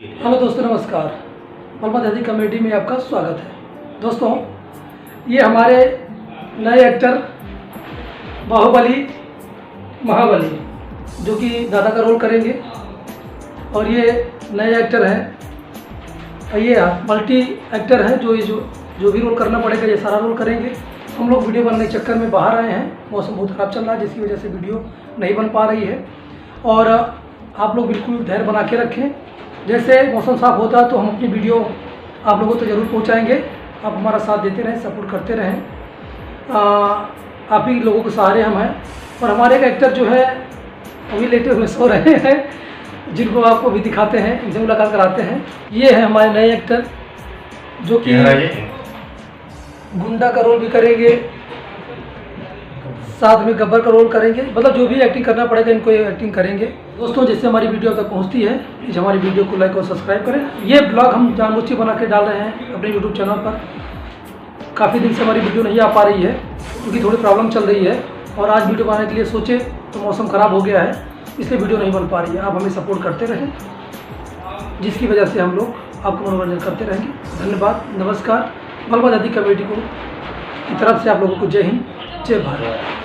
Hello दोस्तों, नमस्कार। मलबा दादी कॉमेडी में आपका स्वागत है। दोस्तों, ये हमारे नए एक्टर बाहुबली महाबली जो कि दादा का रोल करेंगे, और ये नए एक्टर हैं, ये मल्टी एक्टर हैं जो भी रोल करना पड़ेगा ये सारा रोल करेंगे। हम लोग वीडियो बनने के चक्कर में बाहर आए हैं, मौसम बहुत ख़राब चल रहा है जिसकी वजह से वीडियो नहीं बन पा रही है। और आप लोग बिल्कुल धैर्य बना के रखें, जैसे मौसम साफ़ होता है तो हम अपनी वीडियो आप लोगों तक ज़रूर पहुंचाएंगे। आप हमारा साथ देते रहें, सपोर्ट करते रहें। आप ही लोगों के सहारे हम हैं। और हमारे एक एक्टर जो है अभी लेटे हुए सो रहे हैं, जिनको आपको भी दिखाते हैं, इनसे मुलाकात कराते हैं। ये है हमारे नए एक्टर जो कि गुंडा का रोल भी करेंगे, साथ में गब्बर का रोल करेंगे। मतलब जो भी एक्टिंग करना पड़ेगा इनको ये एक्टिंग करेंगे। दोस्तों, जिससे हमारी वीडियो तक पहुंचती है, प्लीज़ हमारी वीडियो को लाइक और सब्सक्राइब करें। ये ब्लॉग हम जानबूझ बना के डाल रहे हैं अपने यूट्यूब चैनल पर। काफ़ी दिन से हमारी वीडियो नहीं आ पा रही है क्योंकि थोड़ी प्रॉब्लम चल रही है, और आज वीडियो बनाने के लिए सोचे तो मौसम ख़राब हो गया है, इसलिए वीडियो नहीं बन पा रही है। आप हमें सपोर्ट करते रहें, जिसकी वजह से हम लोग आपको मनोरंजन करते रहेंगे। धन्यवाद, नमस्कार। मलबा दादी कॉमेडी की तरफ से आप लोगों को जय हिंद, जय भारत।